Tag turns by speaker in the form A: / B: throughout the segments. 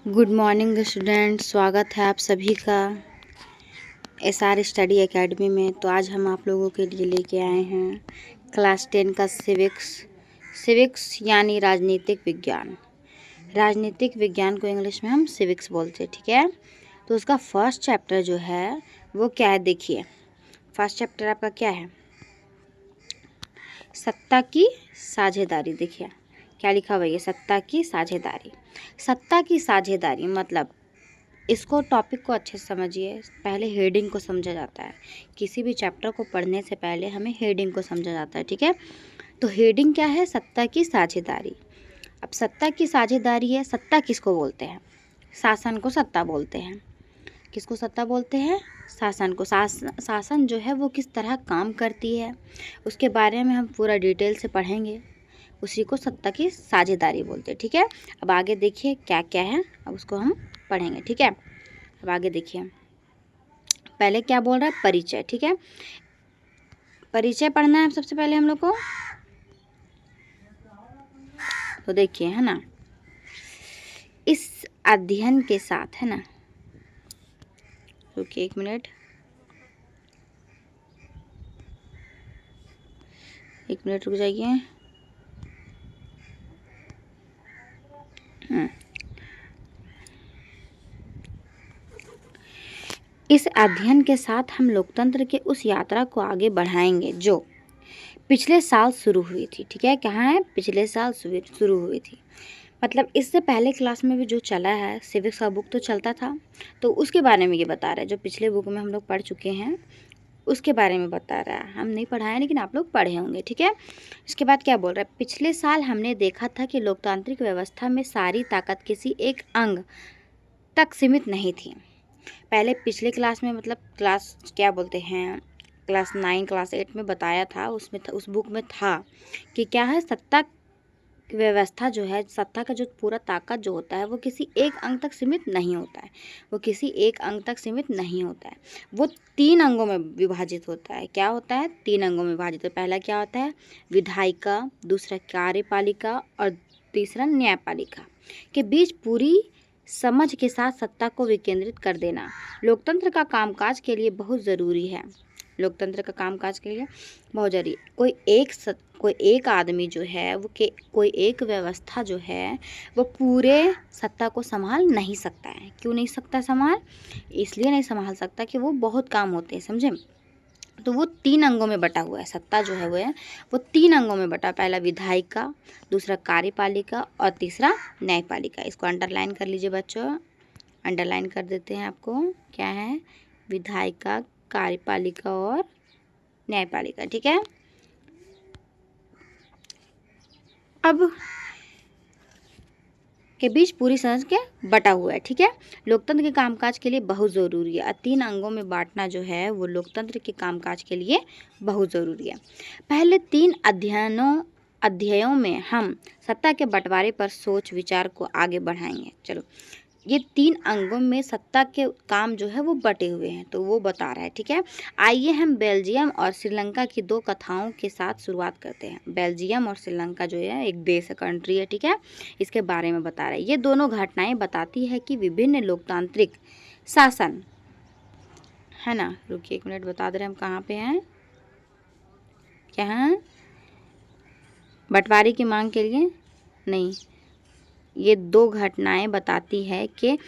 A: Good morning student, स्वागत है आप सभी का SR स्टडी एकेडमी में। तो आज हम आप लोगों के लिए लेके आए हैं क्लास 10 का सिविक्स यानी राजनीतिक विज्ञान। राजनीतिक विज्ञान को इंग्लिश में हम सिविक्स बोलते हैं, ठीक है। तो उसका फर्स्ट चैप्टर जो है वो क्या है, देखिए। फर्स्ट चैप्टर आपका क्या है? सत्ता की साझेदारी। देखिए क्या लिखा हुआ है, सत्ता की साझेदारी। सत्ता की साझेदारी मतलब, इसको टॉपिक को अच्छे से समझिए। पहले हेडिंग को समझा जाता है। किसी भी चैप्टर को पढ़ने से पहले हमें हेडिंग को समझा जाता है, ठीक है। तो हेडिंग क्या है? सत्ता की साझेदारी। अब सत्ता की साझेदारी है, सत्ता किसको बोलते हैं? शासन को सत्ता बोलते हैं। किसको सत्ता बोलते हैं? शासन को। शासन जो है वो किस तरह काम करती है उसके बारे में हम पूरा डिटेल से पढ़ेंगे। उसी को सत्ता की साझेदारी बोलते हैं, ठीक है। अब आगे देखिए क्या क्या है, अब उसको हम पढ़ेंगे, ठीक है। अब आगे देखिए, पहले क्या बोल रहा है? परिचय, ठीक है। परिचय पढ़ना है सबसे पहले हम लोग को। तो देखिए, है ना, इस अध्ययन के साथ, है ना, रुकिए 1 मिनट, 1 मिनट रुक जाइए। इस अध्ययन के साथ हम लोकतंत्र के उस यात्रा को आगे बढ़ाएंगे जो पिछले साल शुरू हुई थी, ठीक है। कहाँ है? पिछले साल शुरू हुई थी। मतलब इससे पहले क्लास में भी जो चला है, सिविक्स का बुक तो चलता था, तो उसके बारे में ये बता रहा है। जो पिछले बुक में हम लोग पढ़ चुके हैं उसके बारे में बता रहा है। हम नहीं पढ़ाए लेकिन आप लोग पढ़े होंगे, ठीक है। इसके बाद क्या बोल रहा है? पिछले साल हमने देखा था कि लोकतांत्रिक व्यवस्था में सारी ताकत किसी एक अंग तक सीमित नहीं थी। पहले पिछले क्लास में, मतलब क्लास क्या बोलते हैं, क्लास 9 क्लास 8 में बताया था, उसमें था, उस बुक में था कि क्या है, सत्ता व्यवस्था जो है, सत्ता का जो पूरा ताकत जो होता है वो किसी एक अंग तक सीमित नहीं होता है। वो किसी एक अंग तक सीमित नहीं होता है। वो 3 अंगों में विभाजित होता है। क्या होता है? 3 अंगों में विभाजित होता है। पहला क्या होता है? विधायिका, दूसरा कार्यपालिका और तीसरा न्यायपालिका के बीच पूरी समझ के साथ सत्ता को विकेंद्रित कर देना लोकतंत्र का कामकाज के लिए बहुत ज़रूरी है। लोकतंत्र का कामकाज के लिए बहुत जरूरी। कोई एक आदमी जो है वो कोई एक व्यवस्था जो है वो पूरे सत्ता को संभाल नहीं सकता है। क्यों नहीं सकता संभाल? इसलिए नहीं संभाल सकता कि वो बहुत काम होते हैं, समझे। तो वो 3 अंगों में बटा हुआ है। सत्ता जो है वो 3 अंगों में बटा। पहला विधायिका, दूसरा कार्यपालिका और तीसरा न्यायपालिका। इसको अंडरलाइन कर लीजिए बच्चों, अंडरलाइन कर देते हैं आपको। क्या है? विधायिका, कार्यपालिका और न्यायपालिका, ठीक है। अब के बीच पूरी समझ के बटा हुआ है, ठीक है। लोकतंत्र के कामकाज के लिए बहुत ज़रूरी है। 3 अंगों में बांटना जो है वो लोकतंत्र के कामकाज के लिए बहुत ज़रूरी है। पहले 3 अध्यायों में हम सत्ता के बंटवारे पर सोच विचार को आगे बढ़ाएंगे। चलो, ये 3 अंगों में सत्ता के काम जो है वो बटे हुए हैं, तो वो बता रहा है, ठीक है। आइए हम बेल्जियम और श्रीलंका की 2 कथाओं के साथ शुरुआत करते हैं। बेल्जियम और श्रीलंका जो है एक देश है, कंट्री है, ठीक है। इसके बारे में बता रहा है। ये दोनों घटनाएं बताती है कि विभिन्न लोकतांत्रिक शासन, है ना, रुकिए 1 मिनट, बता दे रहे हम कहाँ पे हैं। क्या है? बंटवारे की मांग के लिए नहीं, ये 2 घटनाएं बताती है कि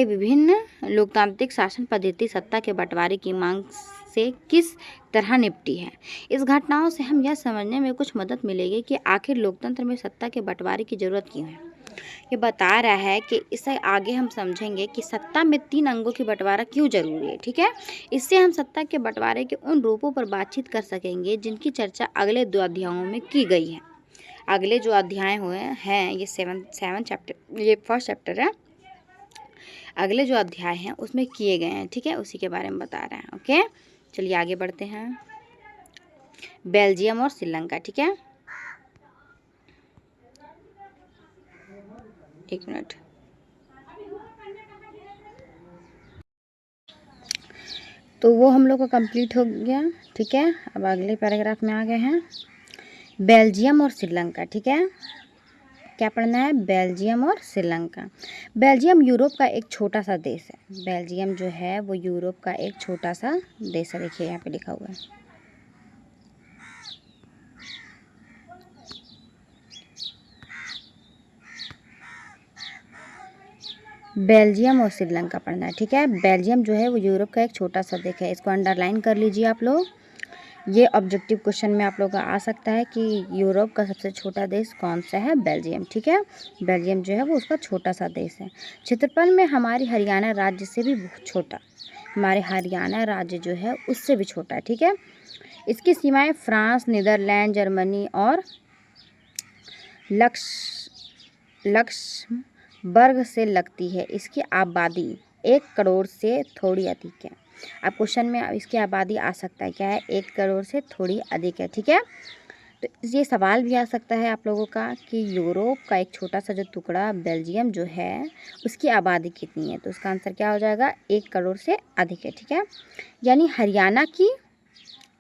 A: विभिन्न लोकतांत्रिक शासन पद्धति सत्ता के बंटवारे की मांग से किस तरह निपटी है। इस घटनाओं से हम यह समझने में कुछ मदद मिलेगी कि आखिर लोकतंत्र में सत्ता के बंटवारे की जरूरत क्यों है। ये बता रहा है कि इससे आगे हम समझेंगे कि सत्ता में 3 अंगों की बंटवारा क्यों जरूरी है, ठीक है। इससे हम सत्ता के बंटवारे के उन रूपों पर बातचीत कर सकेंगे जिनकी चर्चा अगले 2 अध्यायों में की गई है। अगले जो अध्याय हुए हैं, ये 7 चैप्टर, ये फर्स्ट चैप्टर है, अगले जो अध्याय हैं उसमें किए गए हैं, ठीक है। उसी के बारे में बता रहे हैं, ओके। चलिए आगे बढ़ते हैं। बेल्जियम और श्रीलंका, ठीक है। 1 मिनट। तो वो हम लोग का कंप्लीट हो गया, ठीक है। अब अगले पैराग्राफ में आ गए हैं, बेल्जियम और श्रीलंका, ठीक है। क्या पढ़ना है? बेल्जियम और श्रीलंका। बेल्जियम यूरोप का एक छोटा सा देश है। बेल्जियम जो है वो यूरोप का एक छोटा सा देश है। देखिए यहाँ पे लिखा हुआ है। बेल्जियम और श्रीलंका पढ़ना है, ठीक है। बेल्जियम जो है वो यूरोप का एक छोटा सा देश है। इसको अंडरलाइन कर लीजिए आप लोग। ये ऑब्जेक्टिव क्वेश्चन में आप लोगों का आ सकता है कि यूरोप का सबसे छोटा देश कौन सा है? बेल्जियम, ठीक है। बेल्जियम जो है वो उसका छोटा सा देश है। क्षेत्रफल में हमारी हरियाणा राज्य से भी बहुत छोटा, हमारे हरियाणा राज्य जो है उससे भी छोटा है, ठीक है। इसकी सीमाएं फ्रांस, नीदरलैंड, जर्मनी और लक्समबर्ग से लगती है। इसकी आबादी 1 करोड़ से थोड़ी अधिक है। अब क्वेश्चन में इसकी आबादी आ सकता है, क्या है? 1 करोड़ से थोड़ी अधिक है, ठीक है। तो ये सवाल भी आ सकता है आप लोगों का कि यूरोप का एक छोटा सा जो टुकड़ा बेल्जियम जो है उसकी आबादी कितनी है? तो उसका आंसर क्या हो जाएगा? 1 करोड़ से अधिक है, ठीक है। यानी हरियाणा की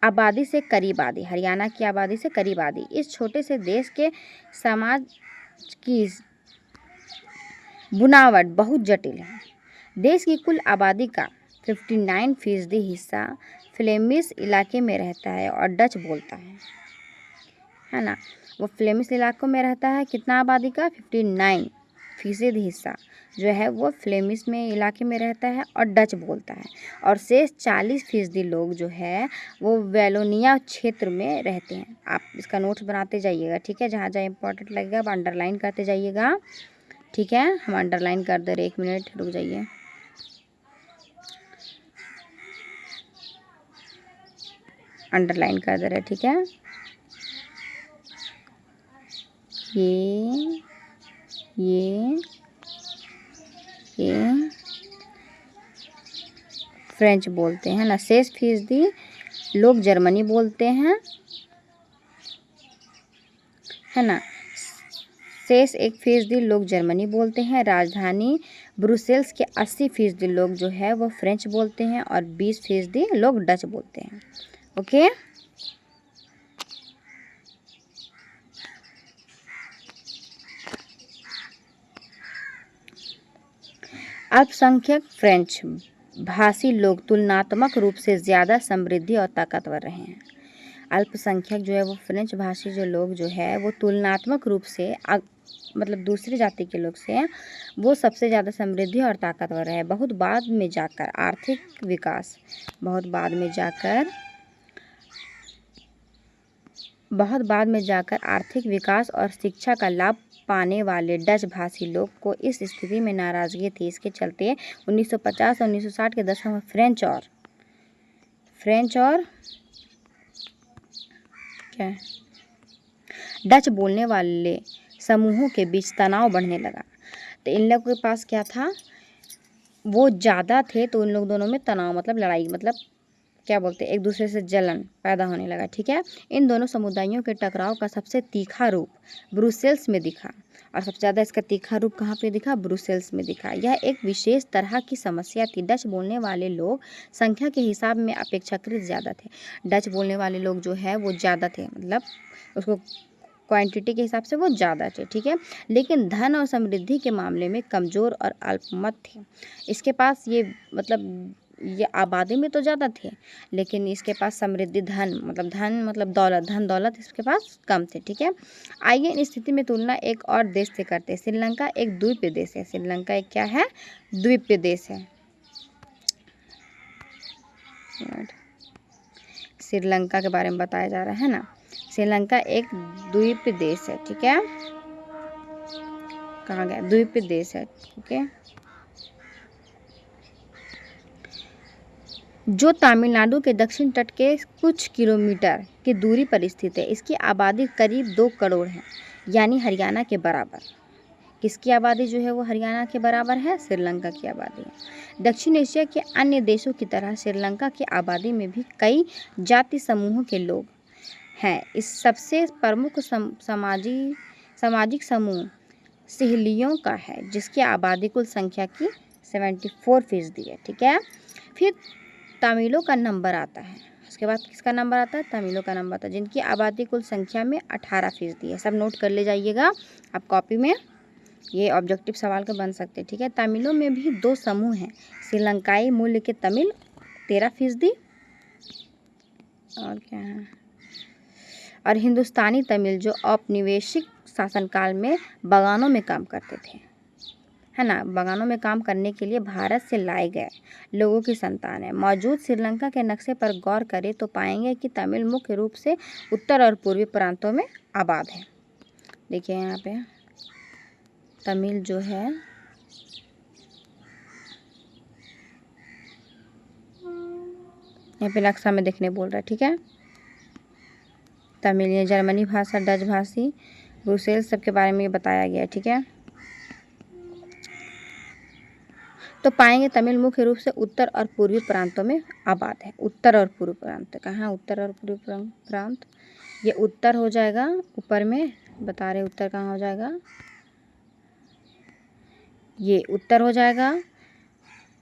A: आबादी से करीब आधी, हरियाणा की आबादी से करीब आधी। इस छोटे से देश के समाज की बुनावट बहुत जटिल है। देश की कुल आबादी का 59% हिस्सा फ्लेमिश इलाके में रहता है और डच बोलता है ना। वो फ्लेमिश इलाकों में रहता है। कितना आबादी का? 59% हिस्सा जो है वो फ्लेमिश में इलाके में रहता है और डच बोलता है। और शेष 40% लोग जो है वो वेलोनिया क्षेत्र में रहते हैं। आप इसका नोट्स बनाते जाइएगा, ठीक है। जहाँ जहाँ इंपॉर्टेंट लगेगा आप अंडरलाइन करते जाइएगा, ठीक है। हम अंडरलाइन कर दे रहे, 1 मिनट रुक जाइए। अंडरलाइन कर दे रहे, ठीक है। ये फ्रेंच बोलते हैं ना। शेष फीसदी लोग जर्मनी बोलते हैं, है ना। शेष 1% लोग जर्मनी बोलते हैं। राजधानी ब्रुसेल्स के 80% लोग जो है वो फ्रेंच बोलते हैं और 20% लोग डच बोलते हैं। ओके। अल्पसंख्यक फ्रेंच भाषी लोग तुलनात्मक रूप से ज़्यादा समृद्धि और ताकतवर रहे हैं। अल्पसंख्यक जो है वो फ्रेंच भाषी जो लोग जो है वो तुलनात्मक रूप से मतलब दूसरी जाति के लोग से वो सबसे ज़्यादा समृद्धि और ताकतवर है। बहुत बाद में जाकर आर्थिक विकास और शिक्षा का लाभ पाने वाले डच भाषी लोग को इस स्थिति में नाराज़गी थी। इसके चलते 1950 और 1960 के दशक में फ्रेंच और क्या डच बोलने वाले समूहों के बीच तनाव बढ़ने लगा। तो इन लोगों के पास क्या था? वो ज़्यादा थे तो इन लोग दोनों में तनाव मतलब लड़ाई मतलब क्या बोलते हैं, एक दूसरे से जलन पैदा होने लगा, ठीक है। इन दोनों समुदायों के टकराव का सबसे तीखा रूप ब्रुसेल्स में दिखा। और सबसे ज़्यादा इसका तीखा रूप कहाँ पे दिखा? ब्रुसेल्स में दिखा। यह एक विशेष तरह की समस्या थी। डच बोलने वाले लोग संख्या के हिसाब में अपेक्षाकृत ज़्यादा थे। डच बोलने वाले लोग जो है वो ज़्यादा थे, मतलब उसको क्वांटिटी के हिसाब से वो ज़्यादा थे, ठीक है। लेकिन धन और समृद्धि के मामले में कमज़ोर और अल्पमत थे। इसके पास ये आबादी में तो ज़्यादा थे लेकिन इसके पास समृद्धि धन मतलब दौलत इसके पास कम थे, ठीक है। आइए इन स्थिति में तुलना एक और देश से करते हैं। श्रीलंका एक द्वीपीय देश है। श्रीलंका एक क्या है? द्वीपीय देश है। श्रीलंका के बारे में बताया जा रहा है ना। श्रीलंका एक द्वीपीय देश है, ठीक है। कहाँ गया? द्वीपीय देश है, ठीक है, जो तमिलनाडु के दक्षिण तट के कुछ किलोमीटर की दूरी पर स्थित है। इसकी आबादी करीब 2 करोड़ है, यानी हरियाणा के बराबर। किसकी आबादी जो है वो हरियाणा के बराबर है? श्रीलंका की आबादी है। दक्षिण एशिया के अन्य देशों की तरह श्रीलंका की आबादी में भी कई जाति समूहों के लोग हैं। इस सबसे प्रमुख सामाजिक समूह सिहलियों का है, जिसकी आबादी कुल संख्या की 74% है, ठीक है। फिर तमिलों का नंबर आता है। उसके बाद किसका नंबर आता है, तमिलों का नंबर आता है, जिनकी आबादी कुल संख्या में 18% है। सब नोट कर ले जाइएगा आप कॉपी में, ये ऑब्जेक्टिव सवाल के बन सकते हैं, ठीक है। तमिलों में भी 2 समूह हैं, श्रीलंकाई मूल के तमिल 13%, और क्या है, और हिंदुस्तानी तमिल जो औपनिवेशिक शासनकाल में बागानों में काम करते थे, है ना, बागानों में काम करने के लिए भारत से लाए गए लोगों की संतान है। मौजूद श्रीलंका के नक्शे पर गौर करें तो पाएंगे कि तमिल मुख्य रूप से उत्तर और पूर्वी प्रांतों में आबाद है। देखिए यहाँ पे तमिल जो है यहाँ पे नक्शा में देखने बोल रहा है, ठीक है। तमिल ये जर्मनी भाषा, डच भाषी, ब्रुसेल्स सबके बारे में ये बताया गया है, ठीक है। तो पाएंगे तमिल मुख्य रूप से उत्तर और पूर्वी प्रांतों में आबाद है। उत्तर और पूर्वी प्रांत कहाँ, उत्तर और पूर्वी प्रांत, ये उत्तर हो जाएगा, ऊपर में बता रहे उत्तर कहाँ हो जाएगा, ये उत्तर हो जाएगा,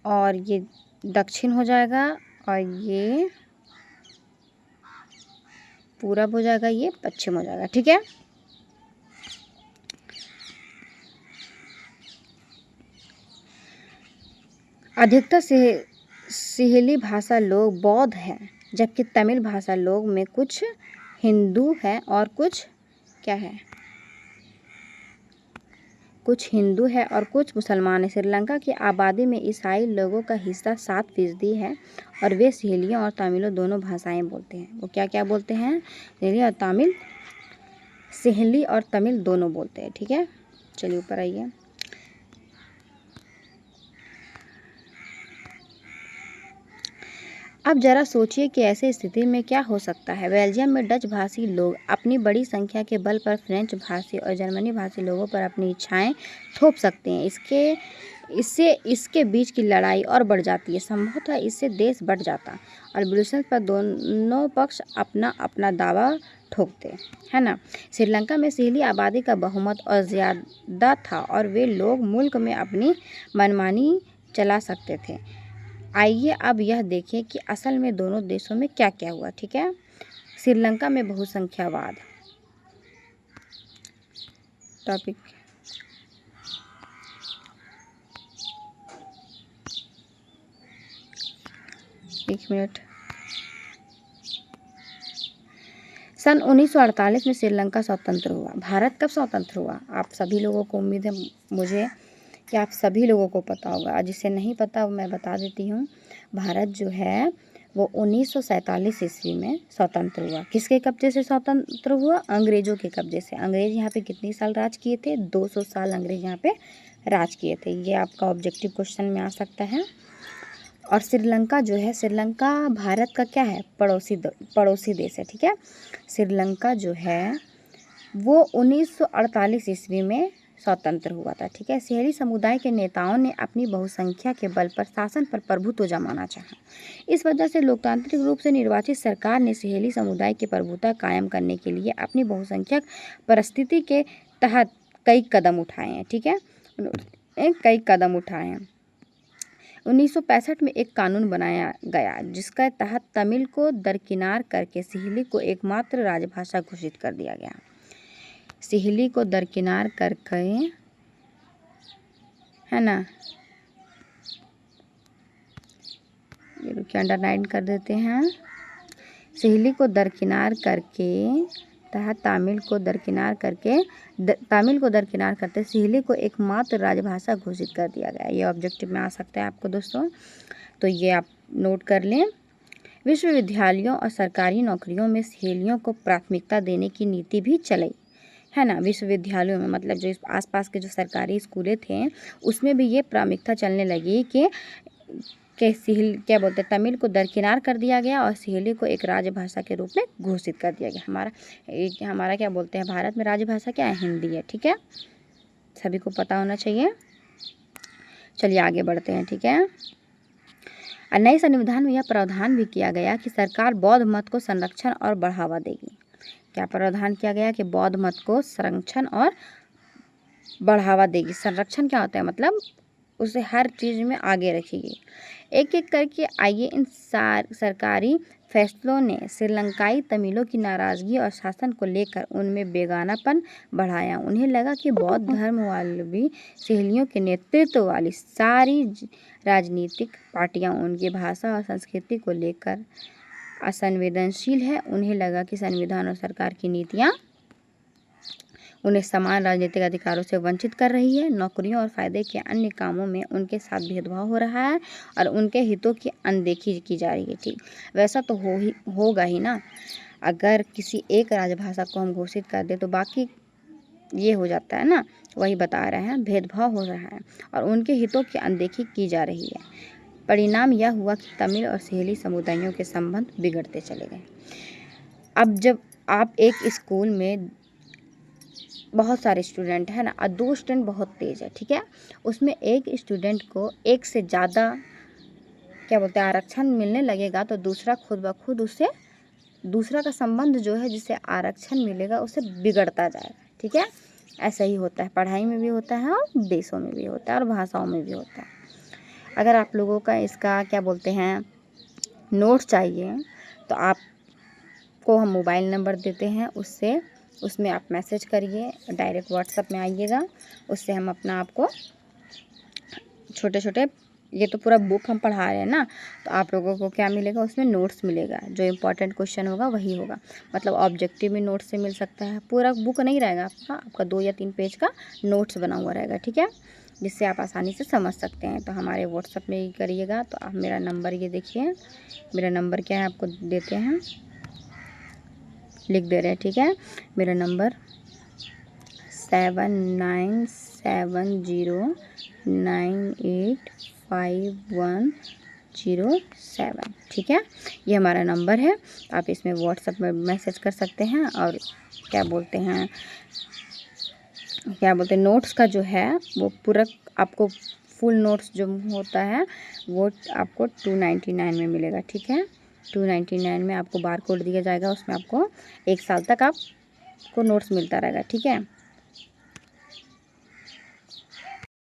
A: और ये दक्षिण हो जाएगा, और ये पूरब हो जाएगा, ये पश्चिम हो जाएगा, ठीक है। अधिकतर सिहली भाषा लोग बौद्ध हैं, जबकि तमिल भाषा लोग में कुछ हिंदू है और कुछ क्या है, कुछ हिंदू है और कुछ मुसलमान है। श्रीलंका की आबादी में ईसाई लोगों का हिस्सा 7% है, और वे सिहलियों और तमिलों दोनों भाषाएं बोलते हैं। वो क्या क्या बोलते हैं, सिहली और तमिल, सिहली और तमिल दोनों बोलते हैं, ठीक है। चलिए ऊपर आइए। अब जरा सोचिए कि ऐसी स्थिति में क्या हो सकता है। बेल्जियम में डच भाषी लोग अपनी बड़ी संख्या के बल पर फ्रेंच भाषी और जर्मनी भाषी लोगों पर अपनी इच्छाएं थोप सकते हैं। इससे इसके बीच की लड़ाई और बढ़ जाती है। संभवतः इससे देश बढ़ जाता और ब्रुसेल्स पर दोनों पक्ष अपना अपना दावा ठोकते, है ना। श्रीलंका में सिहली आबादी का बहुमत और ज़्यादा था, और वे लोग मुल्क में अपनी मनमानी चला सकते थे। आइए अब यह देखें कि असल में दोनों देशों में क्या क्या हुआ, ठीक है। श्रीलंका में बहुसंख्यावाद टॉपिक, एक मिनट। सन 1948 में श्रीलंका स्वतंत्र हुआ। भारत कब स्वतंत्र हुआ, आप सभी लोगों को उम्मीद है मुझे कि आप सभी लोगों को पता होगा, और जिसे नहीं पता मैं बता देती हूँ। भारत जो है वो 1947 ईस्वी में स्वतंत्र हुआ। किसके कब्जे से स्वतंत्र हुआ, अंग्रेजों के कब्जे से। अंग्रेज यहाँ पे कितनी साल राज किए थे, 200 साल अंग्रेज यहाँ पे राज किए थे। ये आपका ऑब्जेक्टिव क्वेश्चन में आ सकता है। और श्रीलंका जो है, श्रीलंका भारत का क्या है, पड़ोसी देश है, ठीक है। श्रीलंका जो है वो 1948 ईस्वी में स्वतंत्र हुआ था, ठीक है। सिहली समुदाय के नेताओं ने अपनी बहुसंख्या के बल पर शासन पर प्रभुत्व जमाना चाहा। इस वजह से लोकतांत्रिक रूप से निर्वाचित सरकार ने सिहली समुदाय की प्रभुत्व कायम करने के लिए अपनी बहुसंख्यक परिस्थिति के तहत कई कदम उठाए हैं, ठीक है। कई कदम उठाए हैं। 1965 में एक कानून बनाया गया जिसके तहत तमिल को दरकिनार करके सिहली को एकमात्र राजभाषा घोषित कर दिया गया। सिहली को दरकिनार करके, है ना, ये रुकिए अंडरलाइन कर देते हैं। सिहली को दरकिनार करके तहत तमिल को दरकिनार करते सिहली को एकमात्र राजभाषा घोषित कर दिया गया। ये ऑब्जेक्टिव में आ सकता है आपको दोस्तों, तो ये आप नोट कर लें। विश्वविद्यालयों और सरकारी नौकरियों में सिहलियों को प्राथमिकता देने की नीति भी चलाई, है ना। विश्वविद्यालयों में मतलब जो आसपास के जो सरकारी स्कूलें थे उसमें भी ये प्राथमिकता चलने लगी कि क्या बोलते हैं, तमिल को दरकिनार कर दिया गया और सिहली को एक राजभाषा के रूप में घोषित कर दिया गया। हमारा क्या बोलते हैं, भारत में राजभाषा क्या है, हिंदी है, ठीक है। सभी को पता होना चाहिए। चलिए आगे बढ़ते हैं, ठीक है। और नए संविधान में यह प्रावधान भी किया गया कि सरकार बौद्ध मत को संरक्षण और बढ़ावा देगी। क्या प्रावधान किया गया कि बौद्ध मत को संरक्षण और बढ़ावा देगी। संरक्षण क्या होता है, मतलब उसे हर चीज़ में आगे रखेगी। एक एक करके आइए इन सरकारी फैसलों ने श्रीलंकाई तमिलों की नाराज़गी और शासन को लेकर उनमें बेगानापन बढ़ाया। उन्हें लगा कि बौद्ध धर्मावलंबी सहेलियों के नेतृत्व वाली सारी राजनीतिक पार्टियां उनकी भाषा और संस्कृति को लेकर असंवेदनशील है। उन्हें लगा कि संविधान और सरकार की नीतियाँ उन्हें समान राजनीतिक अधिकारों से वंचित कर रही है। नौकरियों और फायदे के अन्य कामों में उनके साथ भेदभाव हो रहा है और उनके हितों की अनदेखी की जा रही है। ठीक, वैसा तो होगा ही ना। अगर किसी एक राजभाषा को हम घोषित कर दे तो बाकी ये हो जाता है ना, वही बता रहे हैं, भेदभाव हो रहा है और उनके हितों की अनदेखी की जा रही है। परिणाम यह हुआ कि तमिल और सहेली समुदायों के संबंध बिगड़ते चले गए। अब जब आप एक स्कूल में बहुत सारे स्टूडेंट हैं ना और 2 स्टूडेंट बहुत तेज़ है, ठीक है, उसमें एक स्टूडेंट को एक से ज़्यादा क्या बोलते हैं आरक्षण मिलने लगेगा तो दूसरा खुद ब खुद उससे दूसरा का संबंध जो है जिससे आरक्षण मिलेगा उससे बिगड़ता जाएगा। ठीक है, ऐसा ही होता है, पढ़ाई में भी होता है और देशों में भी होता है और भाषाओं में भी होता है। अगर आप लोगों का इसका क्या बोलते हैं नोट्स चाहिए तो आपको हम मोबाइल नंबर देते हैं, उसमें आप मैसेज करिए, डायरेक्ट व्हाट्सएप में आइएगा, उससे हम अपना आपको छोटे छोटे, ये तो पूरा बुक हम पढ़ा रहे हैं ना, तो आप लोगों को क्या मिलेगा उसमें नोट्स मिलेगा। जो इम्पोर्टेंट क्वेश्चन होगा वही होगा, मतलब ऑब्जेक्टिव भी नोट्स से मिल सकता है। पूरा बुक नहीं रहेगा आपका 2 या 3 पेज का नोट्स बना हुआ रहेगा। ठीक है, जिससे आप आसानी से समझ सकते हैं। तो हमारे व्हाट्सएप में ही करिएगा। तो आप मेरा नंबर ये देखिए, मेरा नंबर क्या है आपको देते हैं, लिख दे रहे हैं। ठीक है, मेरा नंबर 7970985107। ठीक है, ये हमारा नंबर है। आप इसमें व्हाट्सएप में मैसेज कर सकते हैं और क्या बोलते हैं नोट्स का जो है वो पूरा आपको फुल नोट्स जो होता है वो आपको 299 में मिलेगा। ठीक है, 299 में आपको बार कोड दिया जाएगा, उसमें आपको 1 साल तक आपको नोट्स मिलता रहेगा। ठीक है।